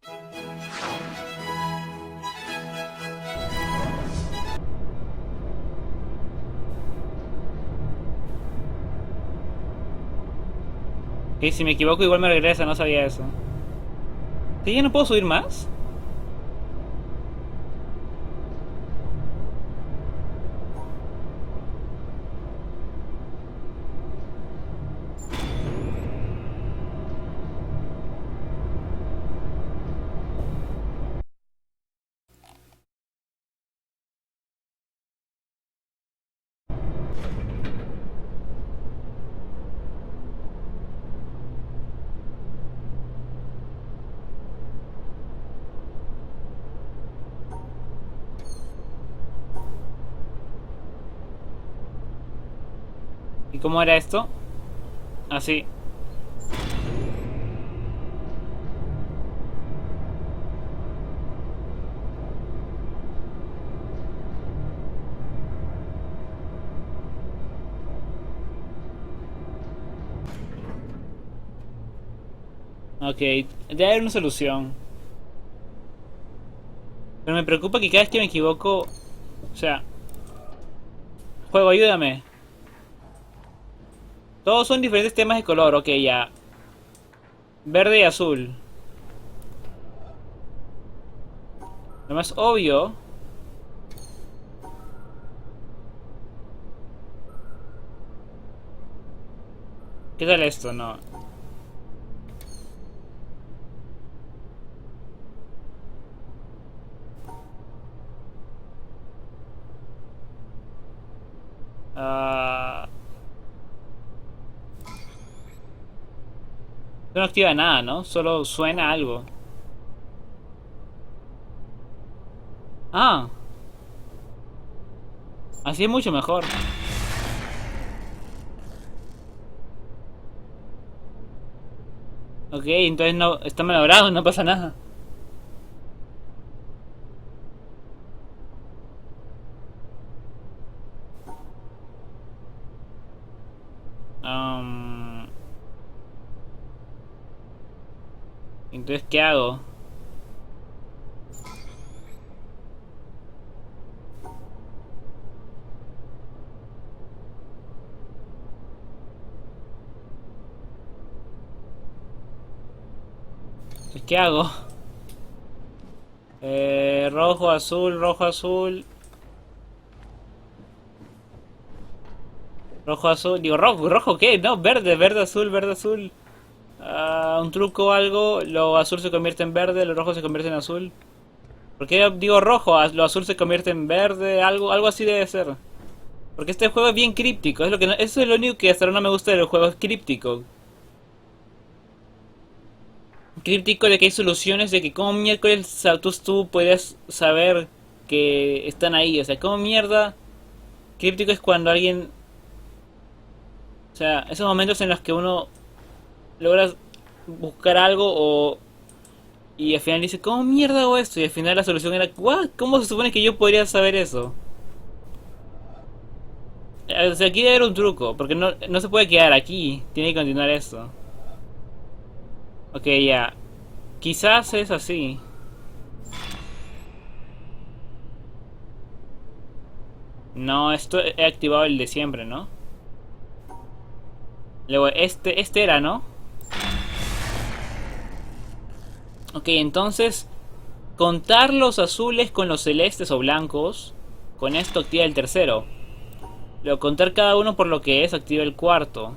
Ok, si me equivoco igual me regresa, no sabía eso. ¿Sí, ya no puedo subir más? ¿Y cómo era esto? Así. Ok, debe haber una solución. Pero me preocupa que cada vez que me equivoco... O sea... Juego, ayúdame. Todos son diferentes temas de color, ok, ya. Verde y azul. Lo más obvio... ¿Qué tal esto? No. Ah... No activa nada, ¿no? Solo suena algo. Ah, así es mucho mejor. Ok, entonces no está malogrado, no pasa nada. Am, entonces, ¿qué hago? Entonces, ¿qué hago? Rojo, azul, rojo, azul. Rojo, azul. Digo, rojo, rojo, ¿qué? No, verde, verde, azul, verde, azul. Ah, un truco o algo. Lo azul se convierte en verde, lo rojo se convierte en azul. ¿Por qué digo rojo? Lo azul se convierte en verde, algo así debe ser. Porque este juego es bien críptico. Es lo que eso es lo único que hasta ahora no me gusta del juego, es críptico. Críptico de que hay soluciones de que como miércoles tú puedes saber que están ahí. O sea, como mierda. Críptico es cuando alguien... O sea, esos momentos en los que uno logra buscar algo o... Y al final dice, ¿cómo mierda hago esto? Y al final la solución era, ¿what? ¿Cómo se supone que yo podría saber eso? O sea, aquí debe haber un truco, porque no se puede quedar aquí. Tiene que continuar esto. Ok, ya. Quizás es así. No, esto he activado el de siempre, ¿no? Luego, este era, ¿no? Ok, entonces, contar los azules con los celestes o blancos. Con esto activa el tercero. Luego, contar cada uno por lo que es, activa el cuarto.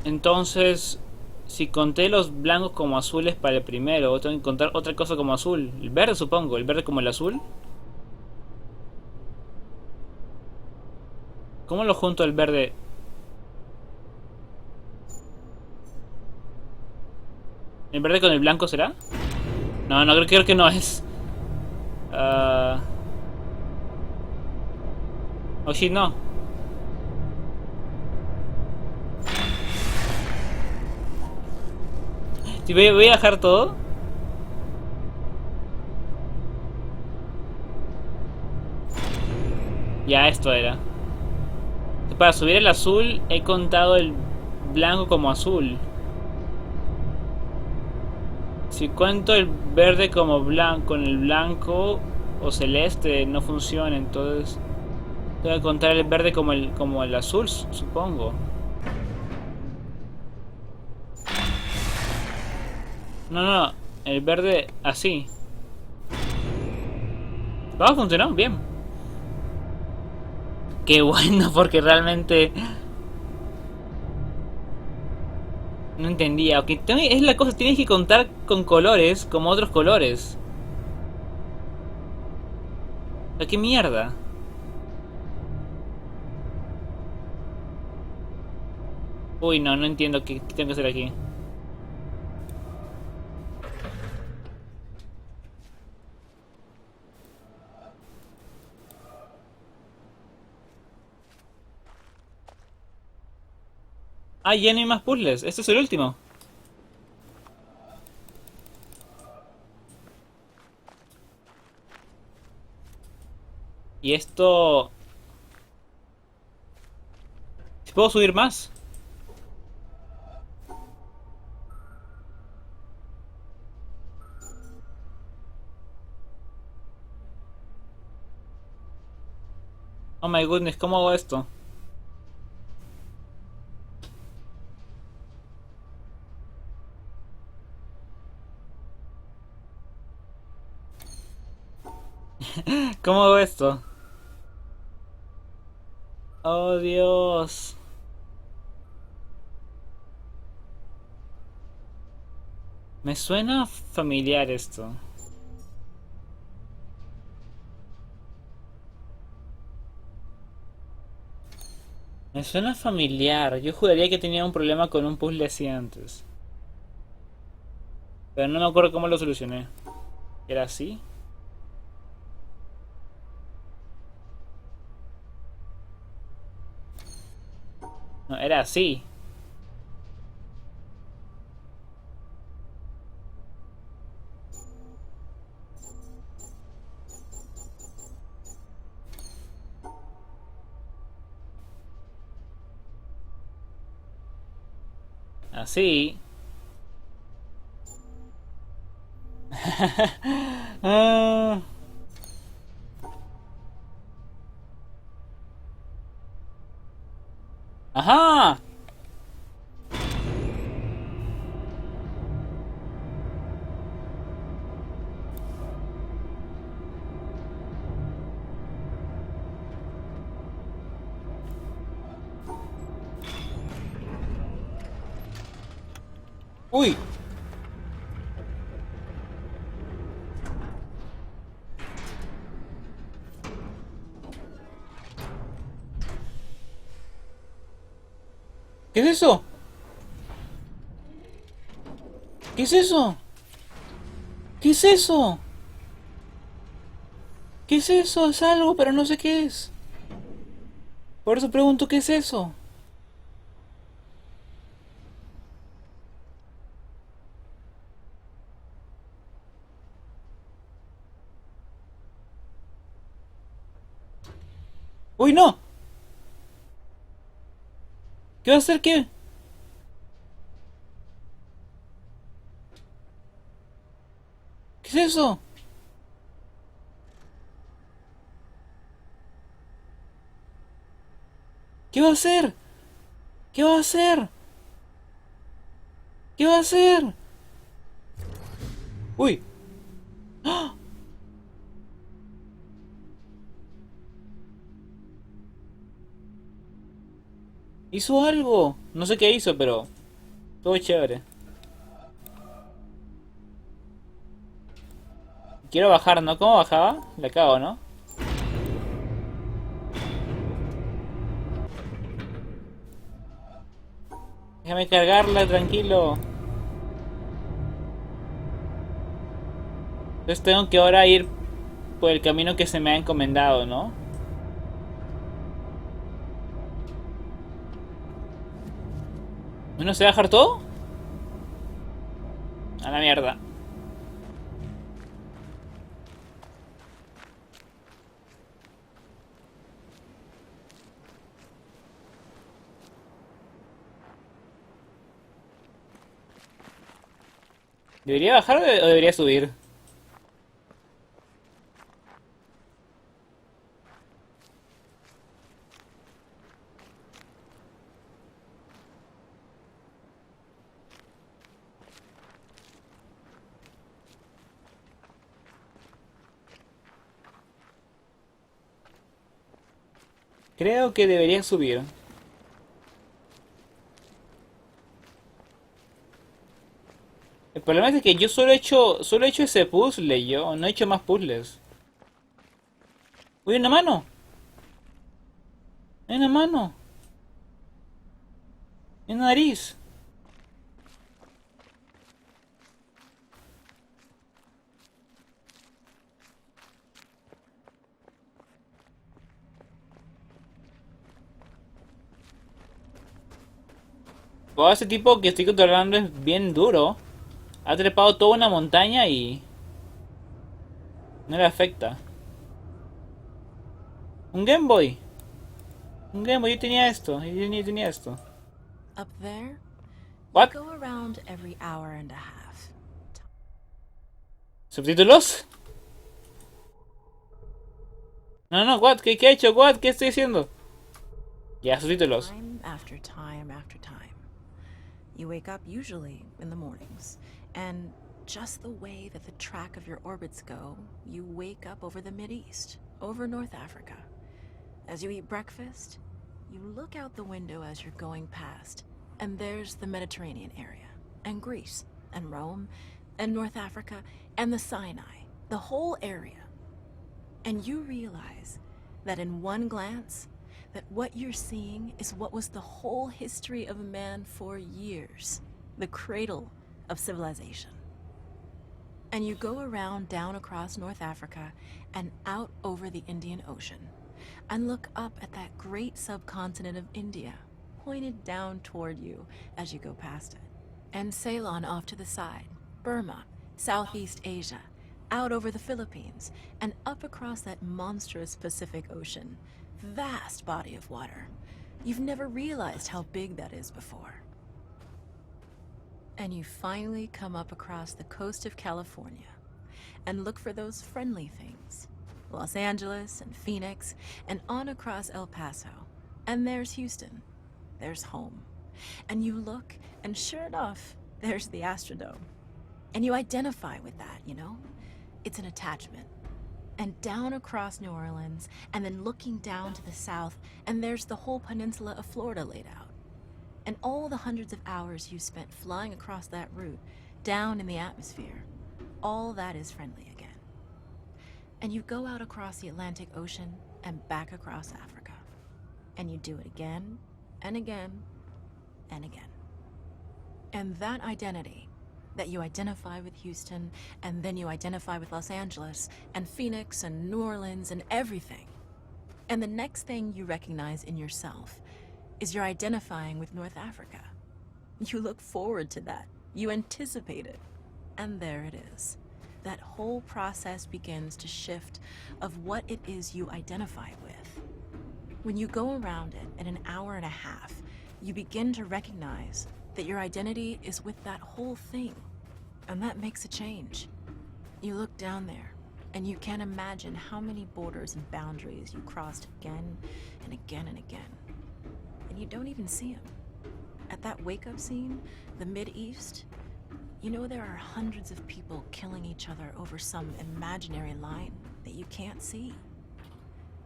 Entonces, si conté los blancos como azules para el primero, tengo que contar otra cosa como azul. El verde, supongo. El verde como el azul. ¿Cómo lo junto el verde? ¿El verde con el blanco será? No, no, creo que no es. Ah... Oh shit, no. Si voy a dejar todo. Ya, esto era. Para subir el azul he contado el blanco como azul. Si cuento el verde como blanco con el blanco o celeste no funciona, entonces tengo que contar el verde como el azul, supongo. No, no, el verde así. Va a funcionar bien. Qué bueno, porque realmente no entendía. Ok, es la cosa, tienes que contar con colores como otros colores. O sea, qué mierda. Uy, no, no entiendo qué tengo que hacer aquí. Ah, ya no hay más puzzles. Este es el último. Y esto... ¿Si puedo subir más? Oh my goodness, ¿cómo hago esto? ¿Cómo hago esto? Oh Dios. Me suena familiar esto. Me suena familiar. Yo juraría que tenía un problema con un puzzle así antes. Pero no me acuerdo cómo lo solucioné. ¿Era así? No, era así. Así. Ah, ¡ajá! ¡Uy! ¿Qué es eso? ¿Qué es eso? ¿Qué es eso? ¿Qué es eso? Es algo, pero no sé qué es. Por eso pregunto, ¿qué es eso? ¡Uy, no! ¿Qué va a hacer qué? ¿Qué es eso? ¿Qué va a hacer? ¿Qué va a hacer? ¿Qué va a hacer? ¡Uy! ¡Ah! Hizo algo. No sé qué hizo, pero todo chévere. Quiero bajar, ¿no? ¿Cómo bajaba? Le cago, ¿no? Déjame cargarla, tranquilo. Entonces tengo que ahora ir por el camino que se me ha encomendado, ¿no? ¿No se va a dejar todo? A la mierda. ¿Debería bajar o debería subir? Creo que debería subir. El problema es que yo solo he hecho ese puzzle yo, no he hecho más puzzles. ¡Uy, una mano! ¡Hay una mano! ¡Hay una nariz! Wow, ese tipo que estoy controlando es bien duro. Ha trepado toda una montaña y no le afecta. Un Game Boy. Un Game Boy, yo tenía esto. Yo tenía esto. Up there, you ¿What? go around every hour and a half. ¿Subtítulos? No, no, what? ¿Qué he hecho? What? ¿Qué estoy haciendo? Ya, subtítulos. Time after time after time. You wake up usually in the mornings, and just the way that the track of your orbits go, you wake up over the Mideast, over North Africa. As you eat breakfast, you look out the window as you're going past, and there's the Mediterranean area, and Greece, and Rome, and North Africa, and the Sinai, the whole area. And you realize that in one glance, that what you're seeing is what was the whole history of man for years, the cradle of civilization. And you go around down across North Africa and out over the Indian Ocean and look up at that great subcontinent of India pointed down toward you as you go past it. And Ceylon off to the side, Burma, Southeast Asia, out over the Philippines, and up across that monstrous Pacific Ocean. Vast body of water. You've never realized how big that is before. And you finally come up across the coast of California and look for those friendly things. Los Angeles and Phoenix and on across El Paso. And there's Houston. There's home. And you look, and sure enough, there's the Astrodome. And you identify with that, you know? It's an attachment. And down across New Orleans, and then looking down to the south, and there's the whole peninsula of Florida laid out. And all the hundreds of hours you spent flying across that route, down in the atmosphere, all that is friendly again. And you go out across the Atlantic Ocean and back across Africa. And you do it again, and again, and again. And that identity, that you identify with Houston, and then you identify with Los Angeles, and Phoenix, and New Orleans, and everything. And the next thing you recognize in yourself is you're identifying with North Africa. You look forward to that. You anticipate it. And there it is. That whole process begins to shift of what it is you identify with. When you go around it in an hour and a half, you begin to recognize that your identity is with that whole thing. And that makes a change. You look down there, and you can't imagine how many borders and boundaries you crossed again and again and again. And you don't even see them. At that wake-up scene, the Mideast, you know there are hundreds of people killing each other over some imaginary line that you can't see.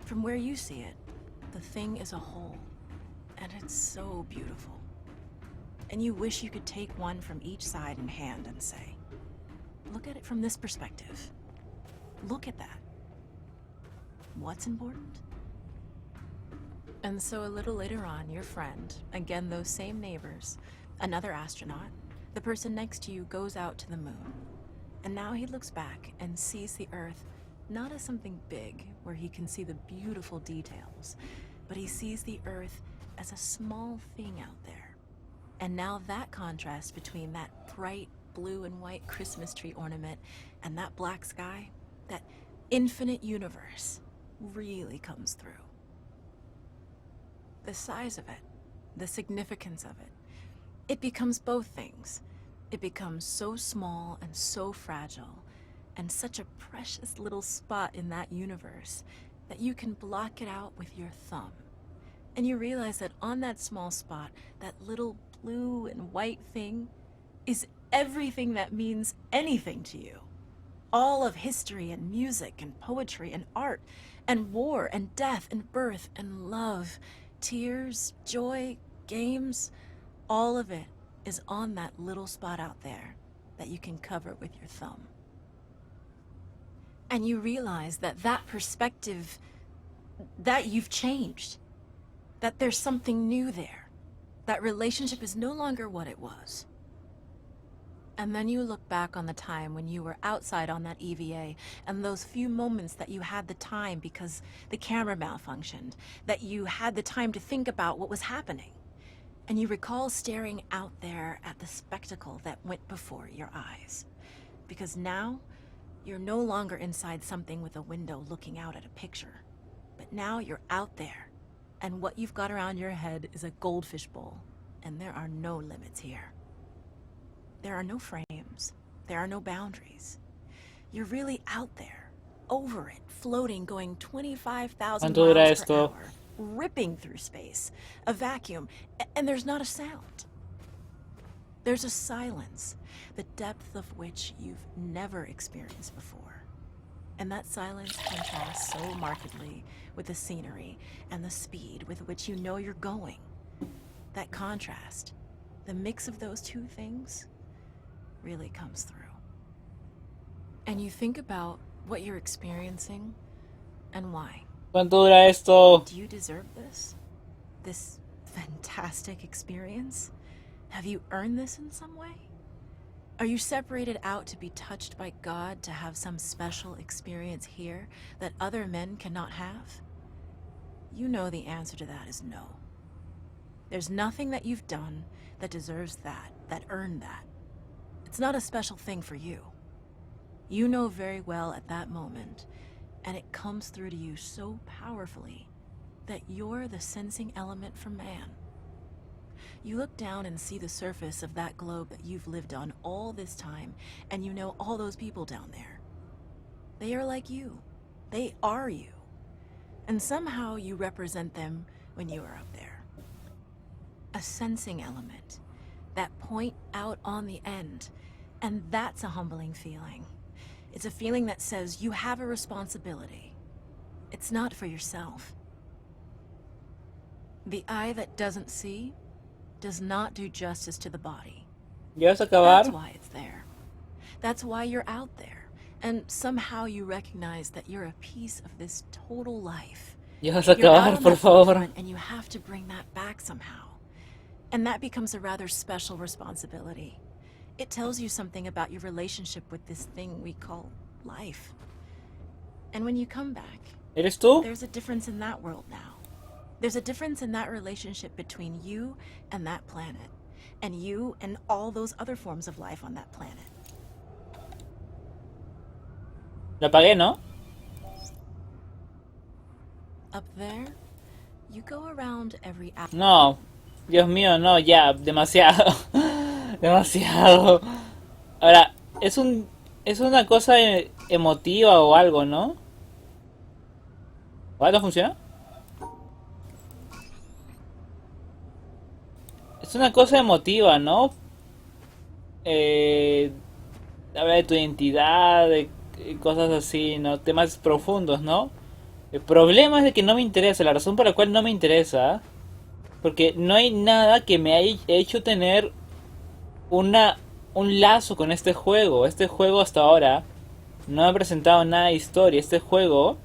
From where you see it, the thing is a whole, and it's so beautiful. And you wish you could take one from each side in hand and say, look at it from this perspective. Look at that. What's important? And so a little later on, your friend, again those same neighbors, another astronaut, the person next to you goes out to the moon. And now he looks back and sees the Earth not as something big where he can see the beautiful details, but he sees the Earth as a small thing out there. And now that contrast between that bright blue and white Christmas tree ornament and that black sky, that infinite universe, really comes through. The size of it, the significance of it, it becomes both things. It becomes so small and so fragile, and such a precious little spot in that universe that you can block it out with your thumb. And you realize that on that small spot, that little blue and white thing is everything that means anything to you. All of history and music and poetry and art and war and death and birth and love, tears, joy, games, all of it is on that little spot out there that you can cover with your thumb. And you realize that that perspective, that you've changed, that there's something new there. That relationship is no longer what it was. And then you look back on the time when you were outside on that EVA and those few moments that you had the time because the camera malfunctioned, that you had the time to think about what was happening. And you recall staring out there at the spectacle that went before your eyes. Because now, you're no longer inside something with a window looking out at a picture. But now you're out there, and what you've got around your head is a goldfish bowl, and there are no limits here. There are no frames. There are no boundaries. You're really out there, over it, floating, going 25,000 ¿Cuánto dura miles per esto? hour, ripping through space, a vacuum, and there's not a sound. There's a silence, the depth of which you've never experienced before. And that silence contrasts so markedly with the scenery and the speed with which you know you're going. That contrast, the mix of those two things, really comes through. And you think about what you're experiencing and why. ¿Cuánto dura esto? Do you deserve this? This fantastic experience? Have you earned this in some way? Are you separated out to be touched by God to have some special experience here that other men cannot have? You know the answer to that is no. There's nothing that you've done that deserves that earned that. It's not a special thing for you. You know very well at that moment, and it comes through to you so powerfully that you're the sensing element for man. You look down and see the surface of that globe that you've lived on all this time, and you know all those people down there. They are like you. They are you. And somehow you represent them when you are up there. A sensing element. That point out on the end. And that's a humbling feeling. It's a feeling that says you have a responsibility. It's not for yourself. The eye that doesn't see does not do justice to the body. ¿Ya vas a That's acabar? why it's there. That's why you're out there. And somehow you recognize that you're a piece of this total life. ¿Ya vas a You're out acabar, on por that favor? forefront, and you have to bring that back somehow. And that becomes a rather special responsibility. It tells you something about your relationship with this thing we call life. And when you come back, ¿Eres tú? there's a difference in that world now. There's a difference in that relationship between you and that planet, and you and all those other forms of life on that planet. La apagué, ¿no? Up there, you go around every hour. No. Dios mío, no, ya, demasiado. Demasiado. Ahora, es una cosa emotiva o algo, ¿no? ¿Ahora no funciona? Es una cosa emotiva, ¿no? Habla de tu identidad, de cosas así, ¿no? Temas profundos, ¿no? El problema es de que no me interesa, la razón por la cual no me interesa, porque no hay nada que me haya hecho tener un lazo con este juego. Este juego hasta ahora no me ha presentado nada de historia. Este juego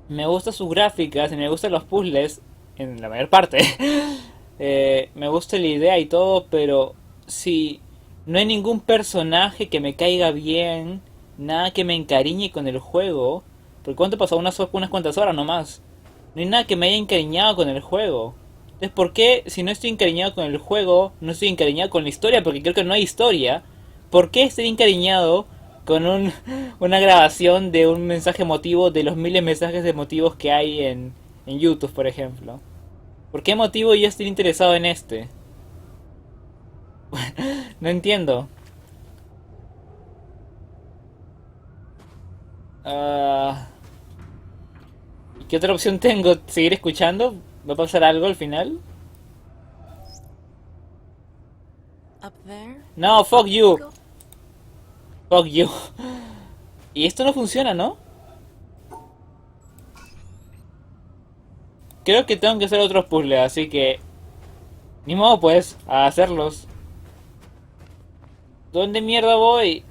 me gusta sus gráficas y me gustan los puzzles, en la mayor parte. Me gusta la idea y todo, pero si no hay ningún personaje que me caiga bien, nada que me encariñe con el juego, porque ¿cuánto he pasado? Unas cuantas horas nomás. No hay nada que me haya encariñado con el juego. Entonces, ¿por qué si no estoy encariñado con el juego, no estoy encariñado con la historia? Porque creo que no hay historia. ¿Por qué estoy encariñado con una grabación de un mensaje emotivo de los miles de mensajes emotivos que hay en YouTube, por ejemplo? ¿Por qué motivo yo estoy interesado en este? No entiendo. Ah, ¿y qué otra opción tengo? ¿Seguir escuchando? ¿Va a pasar algo al final? Up there? No, fuck you. Go. Fuck you. Y esto no funciona, ¿no? Creo que tengo que hacer otros puzzles, así que... Ni modo pues, a hacerlos. ¿Dónde mierda voy?